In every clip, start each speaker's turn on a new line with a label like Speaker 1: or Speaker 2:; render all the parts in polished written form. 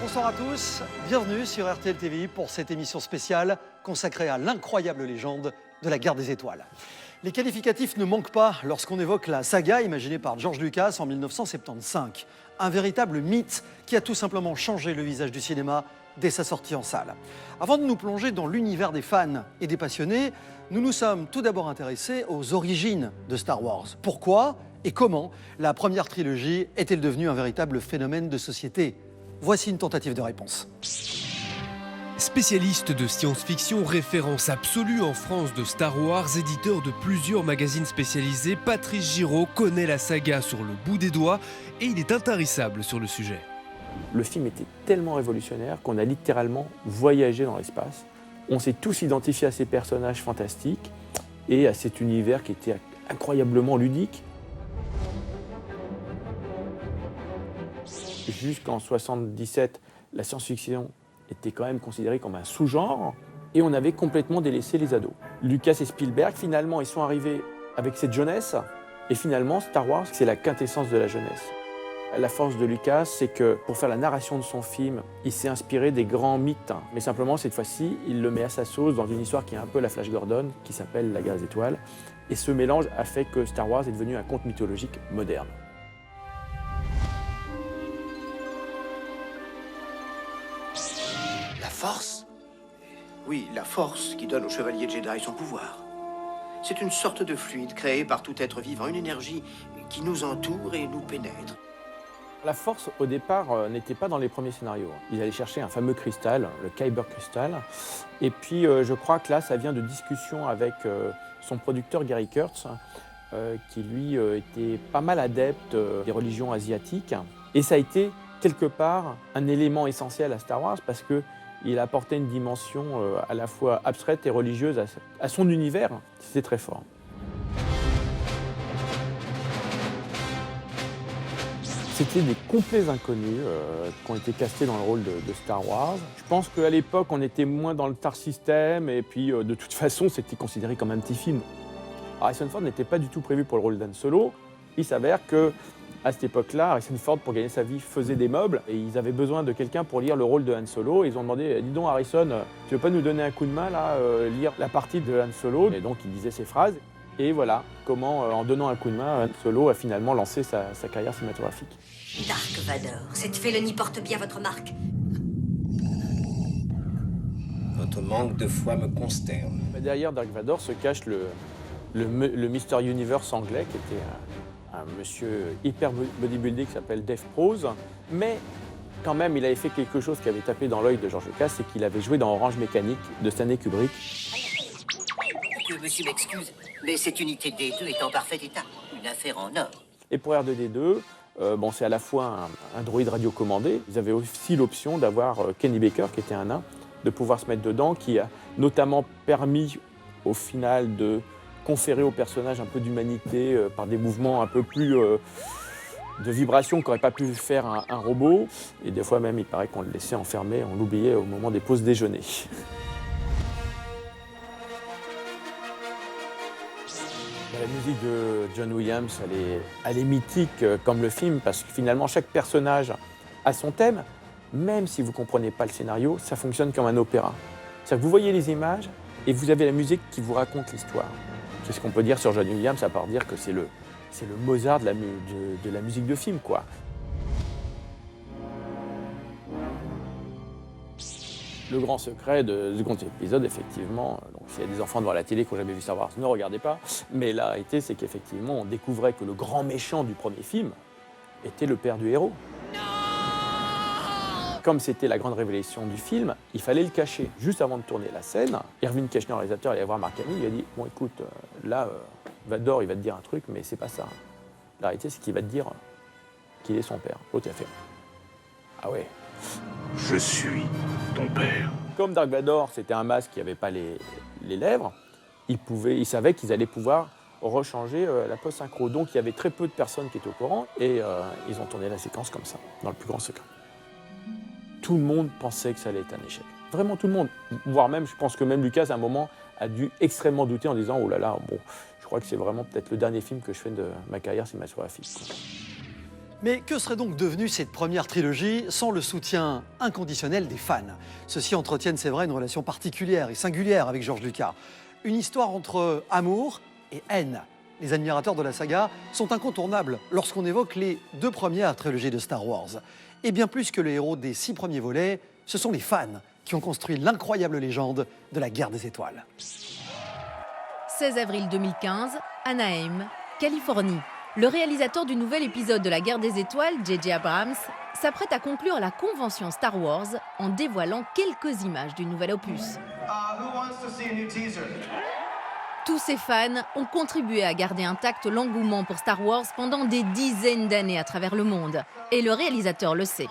Speaker 1: bonsoir à tous. Bienvenue sur RTL TVI pour cette émission spéciale consacrée à l'incroyable légende de la Guerre des Étoiles. Les qualificatifs ne manquent pas lorsqu'on évoque la saga imaginée par George Lucas en 1975. Un véritable mythe qui a tout simplement changé le visage du cinéma dès sa sortie en salle. Avant de nous plonger dans l'univers des fans et des passionnés, nous nous sommes tout d'abord intéressés aux origines de Star Wars. Pourquoi et comment la première trilogie est-elle devenue un véritable phénomène de société? Voici une tentative de réponse.
Speaker 2: Spécialiste de science-fiction, référence absolue en France de Star Wars, éditeur de plusieurs magazines spécialisés, Patrice Giraud connaît la saga sur le bout des doigts et il est intarissable sur le sujet.
Speaker 3: Le film était tellement révolutionnaire qu'on a littéralement voyagé dans l'espace. On s'est tous identifiés à ces personnages fantastiques et à cet univers qui était incroyablement ludique. Jusqu'en 1977, la science-fiction était quand même considérée comme un sous-genre et on avait complètement délaissé les ados. Lucas et Spielberg, finalement, ils sont arrivés avec cette jeunesse et finalement, Star Wars, c'est la quintessence de la jeunesse. La force de Lucas, c'est que pour faire la narration de son film, il s'est inspiré des grands mythes. Mais simplement, cette fois-ci, il le met à sa sauce dans une histoire qui est un peu la Flash Gordon, qui s'appelle La Guerre des Étoiles. Et ce mélange a fait que Star Wars est devenu un conte mythologique moderne.
Speaker 4: La force? Oui, la force qui donne au chevalier Jedi son pouvoir. C'est une sorte de fluide créé par tout être vivant, une énergie qui nous entoure et nous pénètre.
Speaker 3: La force, au départ, n'était pas dans les premiers scénarios. Ils allaient chercher un fameux cristal, le Kyber Crystal. Et puis, je crois que là, ça vient de discussions avec son producteur Gary Kurtz, qui lui était pas mal adepte des religions asiatiques. Et ça a été, quelque part, un élément essentiel à Star Wars parce qu'il apportait une dimension à la fois abstraite et religieuse à son univers. C'était très fort. C'était des complets inconnus qui ont été castés dans le rôle de Star Wars. Je pense qu'à l'époque, on était moins dans le Star System et puis de toute façon, c'était considéré comme un petit film. Harrison Ford n'était pas du tout prévu pour le rôle d'Han Solo. Il s'avère qu'à cette époque-là, Harrison Ford, pour gagner sa vie, faisait des meubles et ils avaient besoin de quelqu'un pour lire le rôle de Han Solo. Ils ont demandé, dis donc Harrison, tu veux pas nous donner un coup de main là, lire la partie de Han Solo? Et donc il disait ces phrases. Et voilà comment, en donnant un coup de main, Han Solo a finalement lancé sa carrière cinématographique.
Speaker 5: Dark Vador, cette félonie porte bien votre marque.
Speaker 6: Votre manque de foi me consterne.
Speaker 3: Derrière Dark Vador se cache le Mr. Universe anglais, qui était un monsieur hyper bodybuildé qui s'appelle Dave Prose. Mais quand même, il avait fait quelque chose qui avait tapé dans l'œil de George Lucas, c'est qu'il avait joué dans Orange Mécanique de Stanley Kubrick.
Speaker 5: Que monsieur m'excuse, mais cette unité D2 est en parfait état. Une affaire en or.
Speaker 3: Et pour R2D2, c'est à la fois un droïde radiocommandé. Ils avaient aussi l'option d'avoir Kenny Baker, qui était un nain, de pouvoir se mettre dedans, qui a notamment permis au final de conférer au personnage un peu d'humanité par des mouvements un peu plus de vibrations qu'aurait pas pu faire un robot. Et des fois même, il paraît qu'on le laissait enfermé, on l'oubliait au moment des pauses déjeuner. La musique de John Williams, elle est mythique comme le film, parce que finalement, chaque personnage a son thème. Même si vous ne comprenez pas le scénario, ça fonctionne comme un opéra. C'est-à-dire que vous voyez les images et vous avez la musique qui vous raconte l'histoire. C'est ce qu'on peut dire sur John Williams, à part dire que c'est le Mozart de la musique de film, quoi. Le grand secret du second épisode, effectivement, donc s'il y a des enfants devant la télé qui n'ont jamais vu Star Wars, ne regardez pas. Mais la réalité, c'est qu'effectivement, on découvrait que le grand méchant du premier film était le père du héros. Comme c'était la grande révélation du film, il fallait le cacher. Juste avant de tourner la scène, Irving Keschner, le réalisateur, il allait voir Mark Hamill, il lui a dit « Bon, écoute, là, Vador, il va te dire un truc, mais c'est pas ça. La réalité, c'est qu'il va te dire qu'il est son père. » L'autre, il a fait « Ah ouais.
Speaker 7: Je suis ton père. »
Speaker 3: Comme Dark Vador, c'était un masque qui n'avait pas les lèvres, ils savaient qu'ils allaient pouvoir rechanger la post-synchro. Donc, il y avait très peu de personnes qui étaient au courant et ils ont tourné la séquence comme ça, dans le plus grand secret. Tout le monde pensait que ça allait être un échec. Vraiment tout le monde. Voire même, je pense que même Lucas, à un moment, a dû extrêmement douter en disant « Oh là là, bon, je crois que c'est vraiment peut-être le dernier film que je fais de ma carrière cinématographique. »
Speaker 1: Mais que serait donc devenue cette première trilogie sans le soutien inconditionnel des fans? Ceux-ci entretiennent, c'est vrai, une relation particulière et singulière avec George Lucas. Une histoire entre amour et haine. Les admirateurs de la saga sont incontournables lorsqu'on évoque les 2 premières trilogies de Star Wars. Et bien plus que les héros des 6 premiers volets, ce sont les fans qui ont construit l'incroyable légende de la Guerre des Étoiles.
Speaker 8: 16 avril 2015, Anaheim, Californie. Le réalisateur du nouvel épisode de la Guerre des Étoiles, J.J. Abrams, s'apprête à conclure la convention Star Wars en dévoilant quelques images du nouvel opus. Tous ces fans ont contribué à garder intact l'engouement pour Star Wars pendant des dizaines d'années à travers le monde. Et le réalisateur le sait.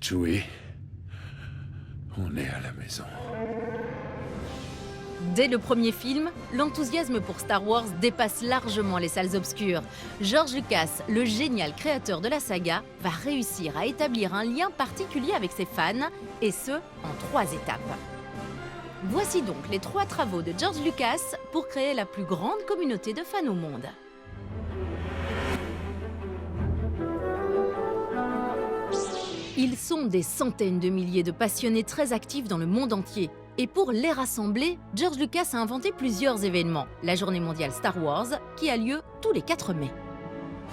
Speaker 7: Chewie, on est à la maison.
Speaker 8: Dès le premier film, l'enthousiasme pour Star Wars dépasse largement les salles obscures. George Lucas, le génial créateur de la saga, va réussir à établir un lien particulier avec ses fans, et ce, en 3 étapes. Voici donc les 3 travaux de George Lucas pour créer la plus grande communauté de fans au monde. Ils sont des centaines de milliers de passionnés très actifs dans le monde entier. Et pour les rassembler, George Lucas a inventé plusieurs événements. La journée mondiale Star Wars, qui a lieu tous les 4 mai.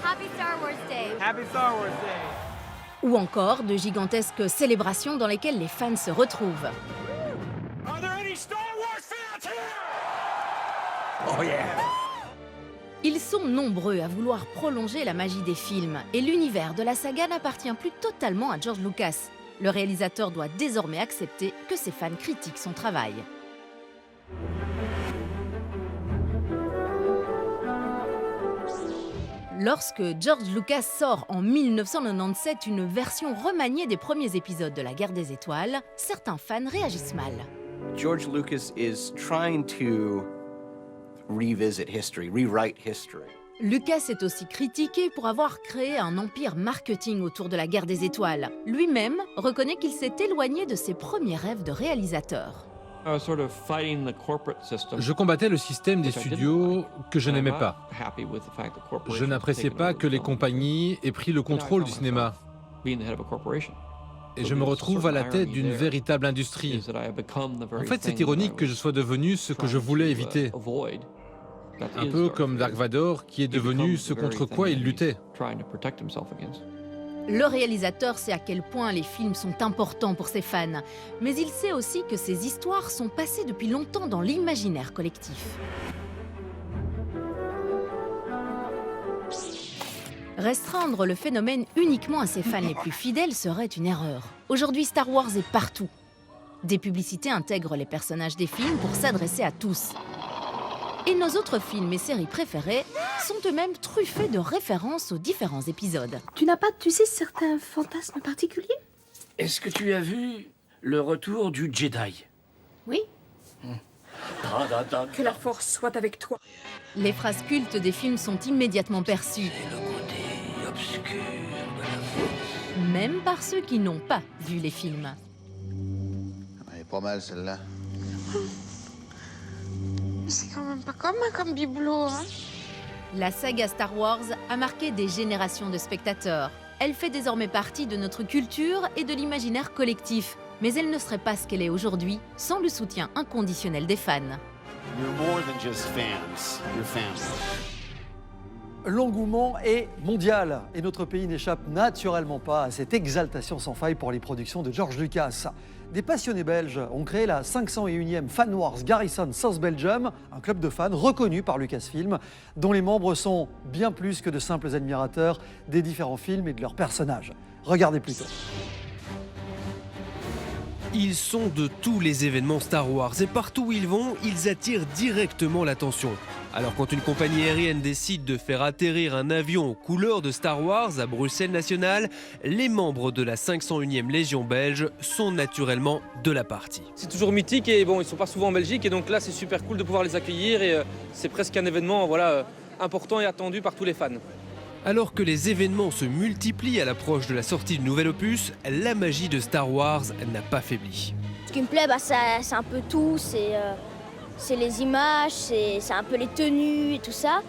Speaker 9: Happy Star Wars Day!
Speaker 10: Happy Star Wars Day!
Speaker 8: Ou encore de gigantesques célébrations dans lesquelles les fans se retrouvent.
Speaker 10: Are there any Star Wars fans here?
Speaker 7: Oh yeah!
Speaker 8: Ils sont nombreux à vouloir prolonger la magie des films, et l'univers de la saga n'appartient plus totalement à George Lucas. Le réalisateur doit désormais accepter que ses fans critiquent son travail. Lorsque George Lucas sort en 1997 une version remaniée des premiers épisodes de la Guerre des Étoiles, certains fans réagissent mal.
Speaker 11: George Lucas is trying to revisit history, rewrite history.
Speaker 8: Lucas est aussi critiqué pour avoir créé un empire marketing autour de la Guerre des Étoiles. Lui-même reconnaît qu'il s'est éloigné de ses premiers rêves de réalisateur.
Speaker 12: Je combattais le système des studios que je n'aimais pas. Je n'appréciais pas que les compagnies aient pris le contrôle du cinéma. Et je me retrouve à la tête d'une véritable industrie. En fait, c'est ironique que je sois devenu ce que je voulais éviter. Un peu comme Dark Vador, qui est devenu ce contre quoi il luttait.
Speaker 8: Le réalisateur sait à quel point les films sont importants pour ses fans, mais il sait aussi que ces histoires sont passées depuis longtemps dans l'imaginaire collectif. Restreindre le phénomène uniquement à ses fans les plus fidèles serait une erreur. Aujourd'hui, Star Wars est partout. Des publicités intègrent les personnages des films pour s'adresser à tous. Et nos autres films et séries préférés sont eux-mêmes truffés de références aux différents épisodes.
Speaker 9: Tu n'as pas, tu sais, certains fantasmes particuliers?
Speaker 13: Est-ce que tu as vu le retour du Jedi?
Speaker 9: Oui. Que la force soit avec toi.
Speaker 8: Les phrases cultes des films sont immédiatement perçues.
Speaker 13: C'est le côté obscur de la force.
Speaker 8: Même par ceux qui n'ont pas vu les films.
Speaker 14: Elle est pas mal celle-là.
Speaker 9: C'est quand même pas comme bibelot, hein.
Speaker 8: La saga Star Wars a marqué des générations de spectateurs. Elle fait désormais partie de notre culture et de l'imaginaire collectif. Mais elle ne serait pas ce qu'elle est aujourd'hui sans le soutien inconditionnel des fans.
Speaker 14: You're more than just fans. You're family.
Speaker 1: L'engouement est mondial et notre pays n'échappe naturellement pas à cette exaltation sans faille pour les productions de George Lucas. Des passionnés belges ont créé la 501e Fan Wars Garrison South Belgium, un club de fans reconnu par Lucasfilm, dont les membres sont bien plus que de simples admirateurs des différents films et de leurs personnages. Regardez plutôt.
Speaker 2: Ils sont de tous les événements Star Wars et partout où ils vont, ils attirent directement l'attention. Alors quand une compagnie aérienne décide de faire atterrir un avion aux couleurs de Star Wars à Bruxelles National, les membres de la 501e Légion belge sont naturellement de la partie.
Speaker 15: C'est toujours mythique et bon, ils sont pas souvent en Belgique et donc là c'est super cool de pouvoir les accueillir et c'est presque un événement important et attendu par tous les fans.
Speaker 2: Alors que les événements se multiplient à l'approche de la sortie du nouvel opus, la magie de Star Wars n'a pas faibli.
Speaker 16: Ce qui me plaît, c'est un peu tout, c'est les images, c'est un peu les tenues et tout ça.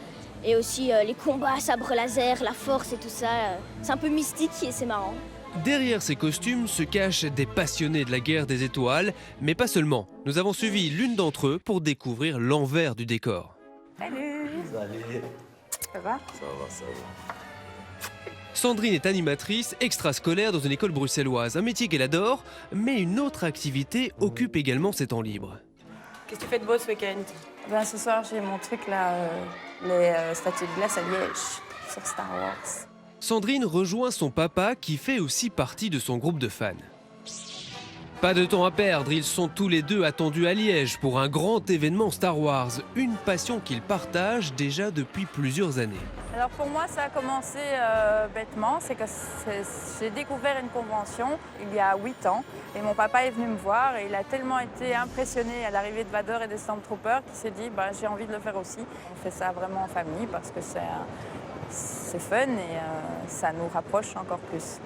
Speaker 16: Et aussi les combats, sabre laser, la force et tout ça. C'est un peu mystique et c'est marrant.
Speaker 2: Derrière ces costumes se cachent des passionnés de la guerre des étoiles, mais pas seulement. Nous avons suivi l'une d'entre eux pour découvrir l'envers du décor.
Speaker 17: Salut.
Speaker 1: Allez.
Speaker 17: Ça va?
Speaker 1: Ça va.
Speaker 2: Sandrine est animatrice extrascolaire dans une école bruxelloise, un métier qu'elle adore, mais une autre activité occupe également ses temps libres.
Speaker 17: Qu'est-ce que tu fais de beau ce week-end?
Speaker 18: Ben, ce soir, j'ai mon truc là, les statues de glace à Liège, sur Star Wars.
Speaker 2: Sandrine rejoint son papa qui fait aussi partie de son groupe de fans. Pas de temps à perdre, ils sont tous les deux attendus à Liège pour un grand événement Star Wars, une passion qu'ils partagent déjà depuis plusieurs années.
Speaker 18: Alors pour moi, ça a commencé bêtement, c'est que j'ai découvert une convention il y a 8 ans et mon papa est venu me voir et il a tellement été impressionné à l'arrivée de Vader et des Stormtroopers qu'il s'est dit j'ai envie de le faire aussi. On fait ça vraiment en famille parce que c'est fun et ça nous rapproche encore plus.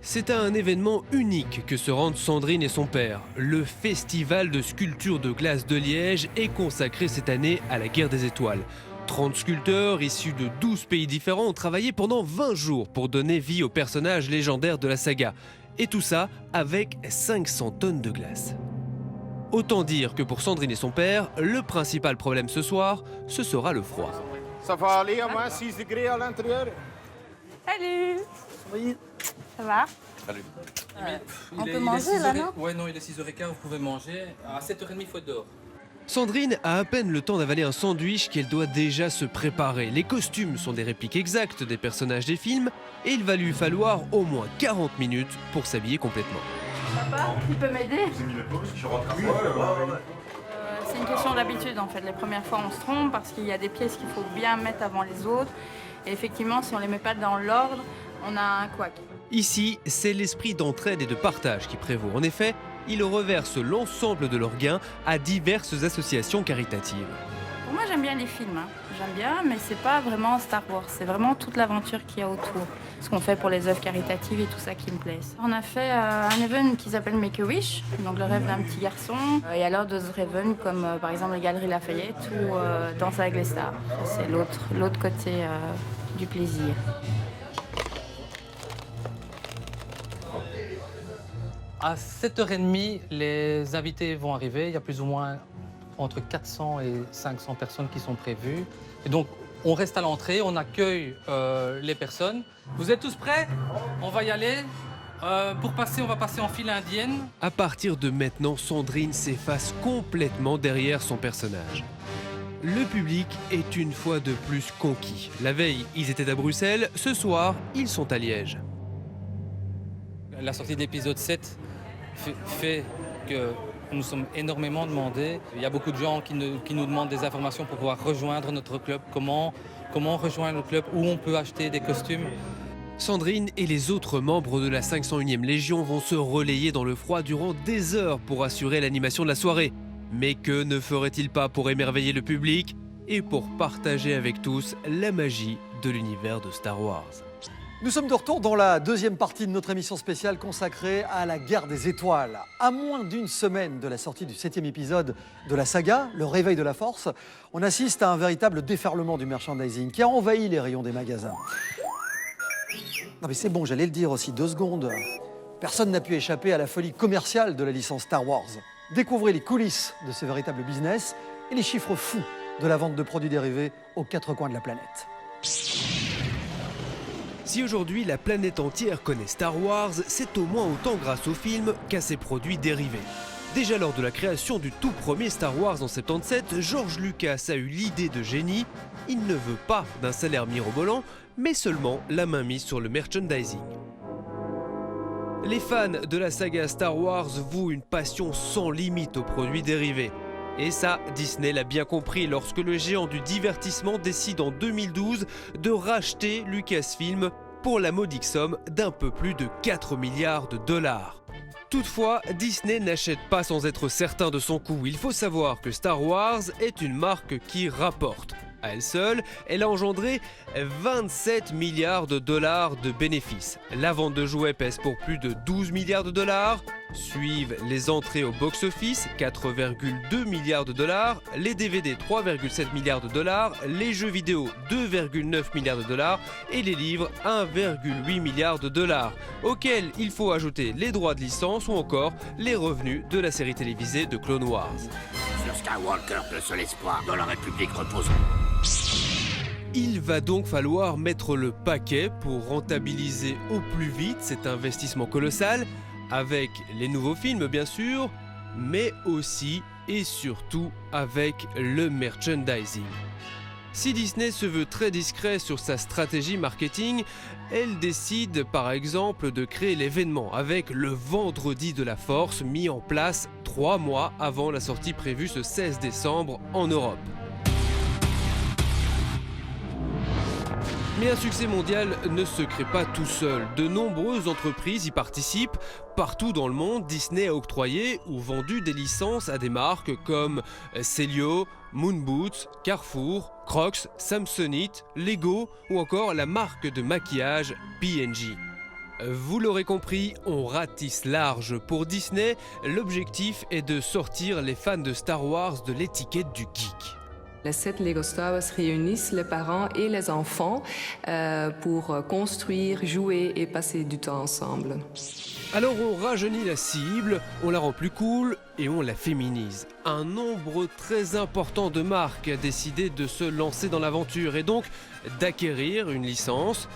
Speaker 2: C'est à un événement unique que se rendent Sandrine et son père. Le Festival de sculpture de glace de Liège est consacré cette année à la guerre des étoiles. 30 sculpteurs issus de 12 pays différents ont travaillé pendant 20 jours pour donner vie aux personnages légendaires de la saga. Et tout ça avec 500 tonnes de glace. Autant dire que pour Sandrine et son père, le principal problème ce soir, ce sera le froid.
Speaker 14: Ça va aller à moins 6 degrés à l'intérieur?
Speaker 18: Salut.
Speaker 1: Oui.
Speaker 18: Ça va?
Speaker 15: Salut.
Speaker 18: On peut manger là, non?
Speaker 15: Ouais, non, il est 6h15, vous pouvez manger. À 7h30, il faut être dehors.
Speaker 2: Sandrine a à peine le temps d'avaler un sandwich qu'elle doit déjà se préparer. Les costumes sont des répliques exactes des personnages des films et il va lui falloir au moins 40 minutes pour s'habiller complètement.
Speaker 18: Papa, tu peux m'aider?
Speaker 17: C'est une question d'habitude en fait. Les premières fois on se trompe parce qu'il y a des pièces qu'il faut bien mettre avant les autres. Et effectivement, si on ne les met pas dans l'ordre, on a un couac.
Speaker 2: Ici, c'est l'esprit d'entraide et de partage qui prévaut. En effet, ils reversent l'ensemble de leurs gains à diverses associations caritatives.
Speaker 17: Pour moi, j'aime bien les films. J'aime bien, mais c'est pas vraiment Star Wars. C'est vraiment toute l'aventure qu'il y a autour. Ce qu'on fait pour les œuvres caritatives et tout ça qui me plaise. On a fait un event qui s'appelle Make-A-Wish, donc le rêve d'un petit garçon. Et alors d'autres events comme par exemple les Galeries Lafayette ou Danse avec les stars. C'est l'autre côté du plaisir.
Speaker 19: À 7h30, les invités vont arriver. Il y a plus ou moins entre 400 et 500 personnes qui sont prévues. Et donc, on reste à l'entrée, on accueille les personnes. Vous êtes tous prêts? On va y aller. Pour passer, on va passer en file indienne.
Speaker 2: À partir de maintenant, Sandrine s'efface complètement derrière son personnage. Le public est une fois de plus conquis. La veille, ils étaient à Bruxelles. Ce soir, ils sont à Liège.
Speaker 19: La sortie de l'épisode 7 fait que nous sommes énormément demandés. Il y a beaucoup de gens qui nous demandent des informations pour pouvoir rejoindre notre club. Comment rejoindre le club, où on peut acheter des costumes.
Speaker 2: Sandrine et les autres membres de la 501e Légion vont se relayer dans le froid durant des heures pour assurer l'animation de la soirée. Mais que ne ferait-il pas pour émerveiller le public et pour partager avec tous la magie de l'univers de Star Wars?
Speaker 1: Nous sommes de retour dans la deuxième partie de notre émission spéciale consacrée à la guerre des étoiles. À moins d'une semaine de la sortie du 7e épisode de la saga, le réveil de la Force, on assiste à un véritable déferlement du merchandising qui a envahi les rayons des magasins. Non mais c'est bon, j'allais le dire aussi, 2 secondes. Personne n'a pu échapper à la folie commerciale de la licence Star Wars. Découvrez les coulisses de ce véritable business et les chiffres fous de la vente de produits dérivés aux 4 coins de la planète.
Speaker 2: Si aujourd'hui la planète entière connaît Star Wars, c'est au moins autant grâce aux films qu'à ses produits dérivés. Déjà lors de la création du tout premier Star Wars en 77, George Lucas a eu l'idée de génie. Il ne veut pas d'un salaire mirobolant, mais seulement la main mise sur le merchandising. Les fans de la saga Star Wars vouent une passion sans limite aux produits dérivés. Et ça, Disney l'a bien compris lorsque le géant du divertissement décide en 2012 de racheter Lucasfilm pour la modique somme d'un peu plus de 4 milliards de dollars. Toutefois, Disney n'achète pas sans être certain de son coup. Il faut savoir que Star Wars est une marque qui rapporte. À elle seule, elle a engendré 27 milliards de dollars de bénéfices. La vente de jouets pèse pour plus de 12 milliards de dollars. Suivent les entrées au box-office, 4,2 milliards de dollars, les DVD, 3,7 milliards de dollars, les jeux vidéo, 2,9 milliards de dollars et les livres, 1,8 milliard de dollars, auxquels il faut ajouter les droits de licence ou encore les revenus de la série télévisée de Clone Wars.
Speaker 20: Sur Skywalker, le seul espoir de la République repose.
Speaker 2: Il va donc falloir mettre le paquet pour rentabiliser au plus vite cet investissement colossal, avec les nouveaux films bien sûr, mais aussi et surtout avec le merchandising. Si Disney se veut très discret sur sa stratégie marketing, elle décide par exemple de créer l'événement avec le Vendredi de la Force mis en place 3 mois avant la sortie prévue ce 16 décembre en Europe. Mais un succès mondial ne se crée pas tout seul. De nombreuses entreprises y participent. Partout dans le monde, Disney a octroyé ou vendu des licences à des marques comme Celio, Moon Boots, Carrefour, Crocs, Samsonite, Lego ou encore la marque de maquillage P&G. Vous l'aurez compris, on ratisse large. Pour Disney, l'objectif est de sortir les fans de Star Wars de l'étiquette du geek.
Speaker 21: Les 7 Lego Star Wars réunissent les parents et les enfants pour construire, jouer et passer du temps ensemble.
Speaker 2: Alors on rajeunit la cible, on la rend plus cool et on la féminise. Un nombre très important de marques a décidé de se lancer dans l'aventure et donc d'acquérir une licence.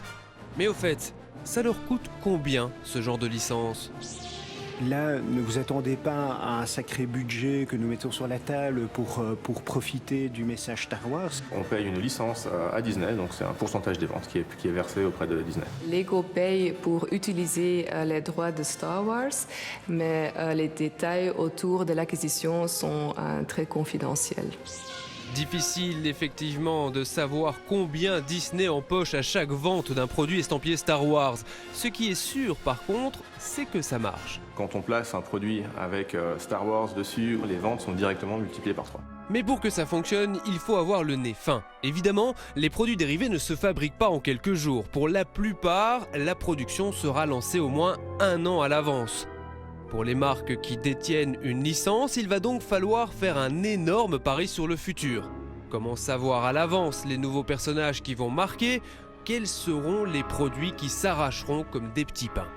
Speaker 2: Mais au fait, ça leur coûte combien ce genre de licence ?
Speaker 22: Là, ne vous attendez pas à un sacré budget que nous mettons sur la table pour profiter du message Star Wars.
Speaker 23: On paye une licence à Disney, donc c'est un pourcentage des ventes qui est versé auprès de Disney.
Speaker 21: Lego paye pour utiliser les droits de Star Wars, mais les détails autour de l'acquisition sont très confidentiels.
Speaker 2: Difficile effectivement de savoir combien Disney empoche à chaque vente d'un produit estampillé Star Wars. Ce qui est sûr par contre, c'est que ça marche.
Speaker 23: Quand on place un produit avec Star Wars dessus, les ventes sont directement multipliées par 3.
Speaker 2: Mais pour que ça fonctionne, il faut avoir le nez fin. Évidemment, les produits dérivés ne se fabriquent pas en quelques jours. Pour la plupart, la production sera lancée au moins 1 an à l'avance. Pour les marques qui détiennent une licence, il va donc falloir faire un énorme pari sur le futur. Comment savoir à l'avance les nouveaux personnages qui vont marquer? Quels seront les produits qui s'arracheront comme des petits pains?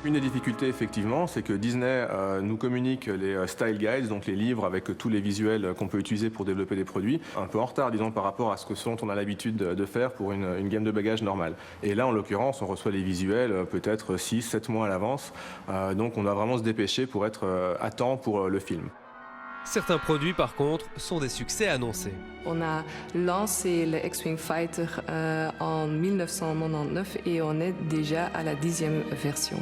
Speaker 23: Une des difficultés, effectivement, c'est que Disney nous communique les style guides, donc les livres avec tous les visuels qu'on peut utiliser pour développer des produits, un peu en retard, disons, par rapport à ce dont on a l'habitude de faire pour une gamme de bagages normale. Et là, en l'occurrence, on reçoit les visuels peut-être 6-7 mois à l'avance, donc on doit vraiment se dépêcher pour être à temps pour le film.
Speaker 2: Certains produits, par contre, sont des succès annoncés.
Speaker 21: On a lancé le X-Wing Fighter en 1999 et on est déjà à la 10e version.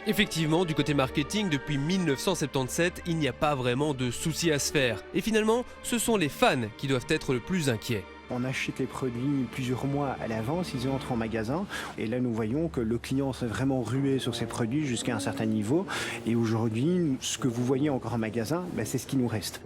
Speaker 2: Effectivement, du côté marketing, depuis 1977, il n'y a pas vraiment de soucis à se faire. Et finalement, ce sont les fans qui doivent être le plus inquiets.
Speaker 22: On achète les produits plusieurs mois à l'avance, ils entrent en magasin. Et là, nous voyons que le client s'est vraiment rué sur ces produits jusqu'à un certain niveau. Et aujourd'hui, ce que vous voyez encore en magasin, c'est ce qui nous reste.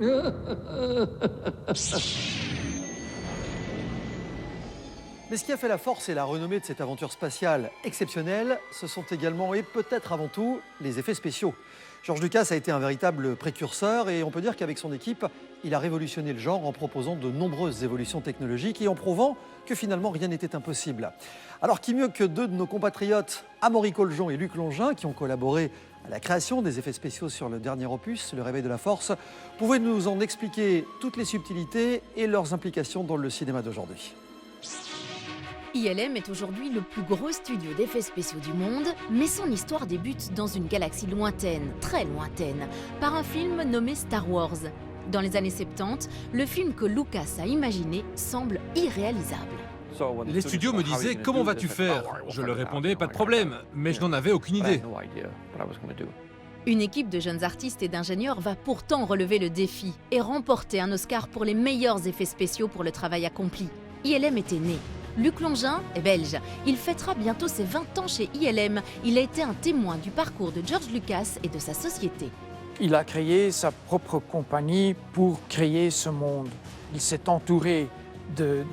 Speaker 1: Mais ce qui a fait la force et la renommée de cette aventure spatiale exceptionnelle, ce sont également et peut-être avant tout les effets spéciaux. George Lucas a été un véritable précurseur et on peut dire qu'avec son équipe, il a révolutionné le genre en proposant de nombreuses évolutions technologiques et en prouvant que finalement rien n'était impossible. Alors qui mieux que 2 de nos compatriotes, Amaury Coljon et Luc Longin, qui ont collaboré à la création des effets spéciaux sur le dernier opus, Le Réveil de la Force, pouvaient nous en expliquer toutes les subtilités et leurs implications dans le cinéma d'aujourd'hui.
Speaker 8: ILM est aujourd'hui le plus gros studio d'effets spéciaux du monde, mais son histoire débute dans une galaxie lointaine, très lointaine, par un film nommé Star Wars. Dans les années 70, le film que Lucas a imaginé semble irréalisable.
Speaker 12: Les studios me disaient « Comment vas-tu faire ?» Je leur répondais « Pas de problème », mais je n'en avais aucune idée.
Speaker 8: Une équipe de jeunes artistes et d'ingénieurs va pourtant relever le défi et remporter un Oscar pour les meilleurs effets spéciaux pour le travail accompli. ILM était né. Luc Longin est belge. Il fêtera bientôt ses 20 ans chez ILM. Il a été un témoin du parcours de George Lucas et de sa société.
Speaker 24: Il a créé sa propre compagnie pour créer ce monde. Il s'est entouré
Speaker 4: de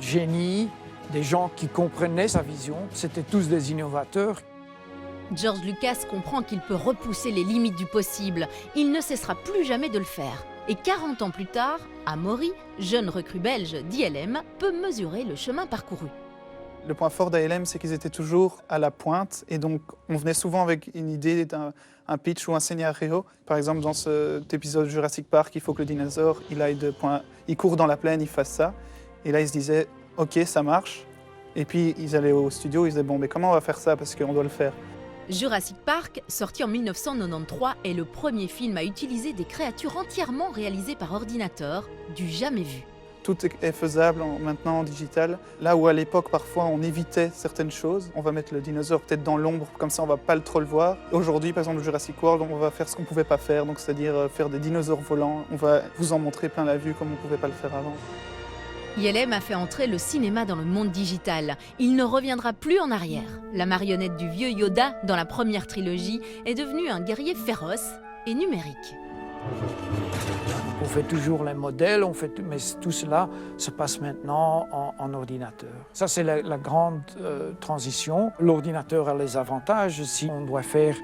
Speaker 4: génie, des gens qui comprenaient sa vision. C'était tous des innovateurs.
Speaker 8: George Lucas comprend qu'il peut repousser les limites du possible. Il ne cessera plus jamais de le faire. Et 40 ans plus tard, Amaury, jeune recrue belge d'ILM, peut mesurer le chemin parcouru.
Speaker 5: Le point fort d'ILM, c'est qu'ils étaient toujours à la pointe. Et donc, on venait souvent avec une idée d'un pitch ou un scénario. Par exemple, dans cet épisode Jurassic Park, il faut que le dinosaure, il court dans la plaine, il fasse ça. Et là, ils se disaient, OK, ça marche. Et puis, ils allaient au studio, ils disaient, bon, mais comment on va faire ça? Parce qu'on doit le faire.
Speaker 8: Jurassic Park, sorti en 1993, est le premier film à utiliser des créatures entièrement réalisées par ordinateur, du jamais vu.
Speaker 5: Tout est faisable maintenant en digital. Là où à l'époque, parfois, on évitait certaines choses. On va mettre le dinosaure peut-être dans l'ombre, comme ça on va pas trop le voir. Aujourd'hui, par exemple, Jurassic World, on va faire ce qu'on pouvait pas faire, donc c'est-à-dire faire des dinosaures volants. On va vous en montrer plein la vue comme on pouvait pas le faire avant.
Speaker 8: ILM a fait entrer le cinéma dans le monde digital. Il ne reviendra plus en arrière. La marionnette du vieux Yoda, dans la première trilogie, est devenue un guerrier féroce et numérique.
Speaker 4: On fait toujours les modèles, mais tout cela se passe maintenant en ordinateur. Ça, c'est la grande transition. L'ordinateur a les avantages. Si on doit faire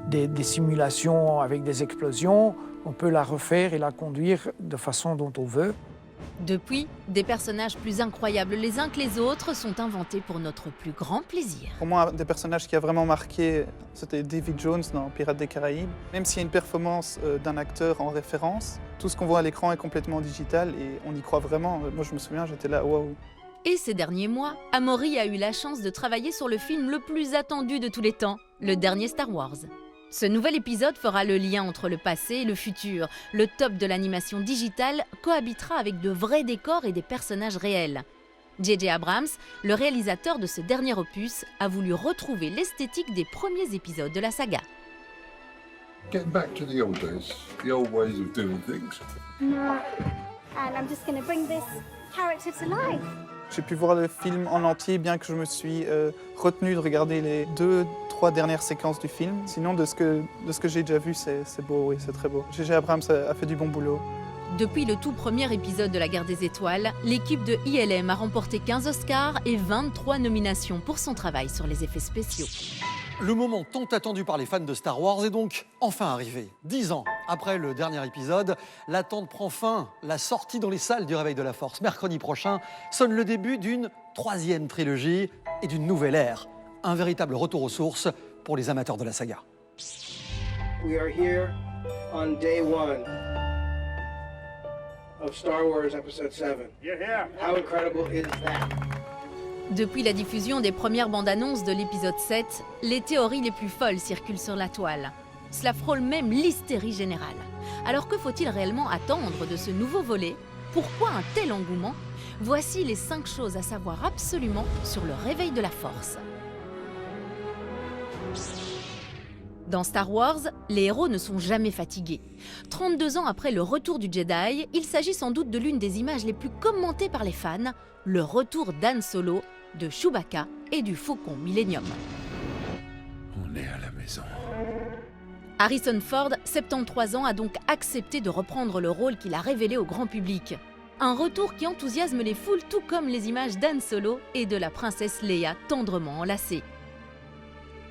Speaker 4: des simulations avec des explosions, on peut la refaire et la conduire de façon dont on veut.
Speaker 8: Depuis, des personnages plus incroyables les uns que les autres sont inventés pour notre plus grand plaisir.
Speaker 5: Pour moi, un des personnages qui a vraiment marqué, c'était Davy Jones dans Pirates des Caraïbes. Même s'il y a une performance d'un acteur en référence, tout ce qu'on voit à l'écran est complètement digital et on y croit vraiment. Moi, je me souviens, j'étais là, waouh.
Speaker 8: Et ces derniers mois, Amaury a eu la chance de travailler sur le film le plus attendu de tous les temps, le dernier Star Wars. Ce nouvel épisode fera le lien entre le passé et le futur. Le top de l'animation digitale cohabitera avec de vrais décors et des personnages réels. J.J. Abrams, le réalisateur de ce dernier opus, a voulu retrouver l'esthétique des premiers épisodes de la saga.
Speaker 7: Get back to the old days, the old ways of doing things.
Speaker 16: And I'm just going to bring this character to life.
Speaker 5: J'ai pu voir le film en entier, bien que je me suis retenu de regarder les 2-3 dernières séquences du film. Sinon, de ce que j'ai déjà vu, c'est beau, oui, c'est très beau. J.J. Abrams a fait du bon boulot.
Speaker 8: Depuis le tout premier épisode de La Guerre des Étoiles, l'équipe de ILM a remporté 15 Oscars et 23 nominations pour son travail sur les effets spéciaux.
Speaker 1: Le moment tant attendu par les fans de Star Wars est donc enfin arrivé. 10 ans après le dernier épisode, l'attente prend fin. La sortie dans les salles du Réveil de la Force, mercredi prochain, sonne le début d'une 3e trilogie et d'une nouvelle ère. Un véritable retour aux sources pour les amateurs de la saga.
Speaker 6: We are here on day 1 of Star Wars Episode 7. How incredible is that?
Speaker 8: Depuis la diffusion des premières bandes annonces de l'épisode 7, les théories les plus folles circulent sur la toile. Cela frôle même l'hystérie générale. Alors que faut-il réellement attendre de ce nouveau volet? Pourquoi un tel engouement? Voici les 5 choses à savoir absolument sur le Réveil de la Force. Dans Star Wars, les héros ne sont jamais fatigués. 32 ans après le retour du Jedi, il s'agit sans doute de l'une des images les plus commentées par les fans, le retour d'Han Solo, de Chewbacca et du Faucon Millennium.
Speaker 7: On est à la maison.
Speaker 8: Harrison Ford, 73 ans, a donc accepté de reprendre le rôle qu'il a révélé au grand public. Un retour qui enthousiasme les foules, tout comme les images d'Han Solo et de la princesse Leia tendrement enlacée.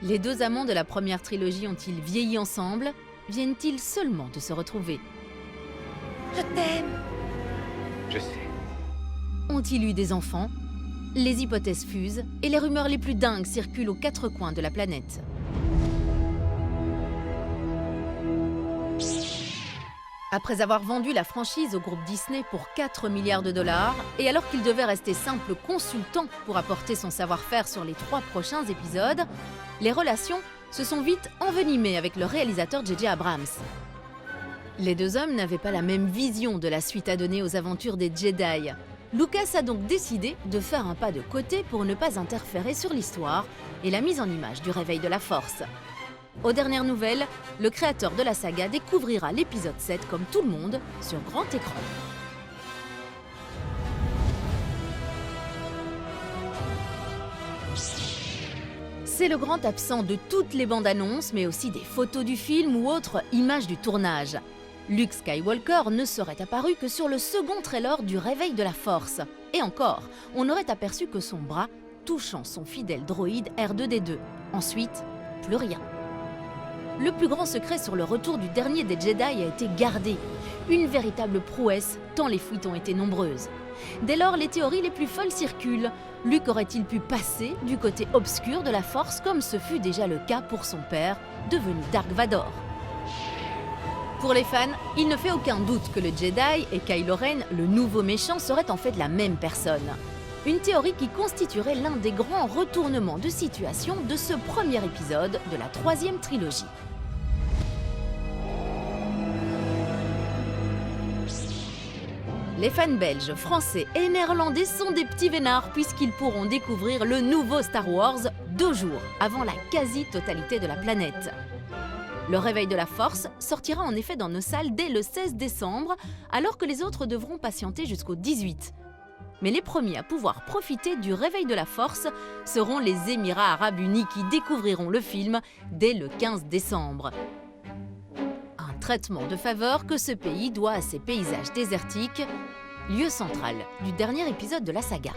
Speaker 8: Les deux amants de la première trilogie ont-ils vieilli ensemble? Viennent-ils seulement de se retrouver?
Speaker 9: Je t'aime.
Speaker 7: Je sais.
Speaker 8: Ont-ils eu des enfants? Les hypothèses fusent et les rumeurs les plus dingues circulent aux 4 coins de la planète. Après avoir vendu la franchise au groupe Disney pour 4 milliards de dollars, et alors qu'il devait rester simple consultant pour apporter son savoir-faire sur les 3 prochains épisodes, les relations se sont vite envenimées avec le réalisateur J.J. Abrams. Les deux hommes n'avaient pas la même vision de la suite à donner aux aventures des Jedi. Lucas a donc décidé de faire un pas de côté pour ne pas interférer sur l'histoire et la mise en image du Réveil de la Force. Aux dernières nouvelles, le créateur de la saga découvrira l'épisode 7 comme tout le monde sur grand écran. C'est le grand absent de toutes les bandes annonces, mais aussi des photos du film ou autres images du tournage. Luke Skywalker ne serait apparu que sur le second trailer du Réveil de la Force. Et encore, on n'aurait aperçu que son bras touchant son fidèle droïde R2-D2. Ensuite, plus rien. Le plus grand secret sur le retour du dernier des Jedi a été gardé. Une véritable prouesse, tant les fuites ont été nombreuses. Dès lors, les théories les plus folles circulent. Luke aurait-il pu passer du côté obscur de la Force comme ce fut déjà le cas pour son père, devenu Dark Vador? Pour les fans, il ne fait aucun doute que le Jedi et Kylo Ren, le nouveau méchant, seraient en fait la même personne. Une théorie qui constituerait l'un des grands retournements de situation de ce premier épisode de la 3e trilogie. Les fans belges, français et néerlandais sont des petits vénards puisqu'ils pourront découvrir le nouveau Star Wars 2 jours avant la quasi-totalité de la planète. Le Réveil de la Force sortira en effet dans nos salles dès le 16 décembre, alors que les autres devront patienter jusqu'au 18. Mais les premiers à pouvoir profiter du Réveil de la Force seront les Émirats Arabes Unis qui découvriront le film dès le 15 décembre. Un traitement de faveur que ce pays doit à ses paysages désertiques, lieu central du dernier épisode de la saga.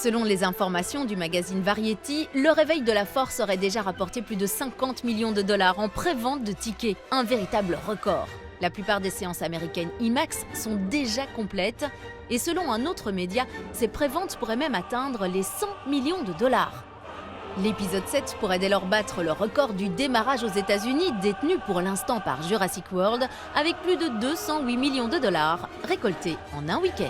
Speaker 8: Selon les informations du magazine Variety, le Réveil de la Force aurait déjà rapporté plus de 50 millions de dollars en pré-vente de tickets, un véritable record. La plupart des séances américaines IMAX sont déjà complètes et selon un autre média, ces préventes pourraient même atteindre les 100 millions de dollars. L'épisode 7 pourrait dès lors battre le record du démarrage aux États-Unis détenu pour l'instant par Jurassic World avec plus de 208 millions de dollars récoltés en un week-end.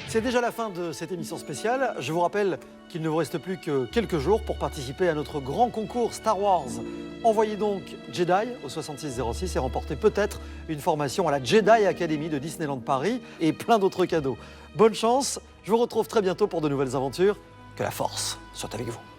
Speaker 1: C'est déjà la fin de cette émission spéciale. Je vous rappelle qu'il ne vous reste plus que quelques jours pour participer à notre grand concours Star Wars. Envoyez donc Jedi au 6606 et remportez peut-être une formation à la Jedi Academy de Disneyland Paris et plein d'autres cadeaux. Bonne chance, je vous retrouve très bientôt pour de nouvelles aventures. Que la force soit avec vous.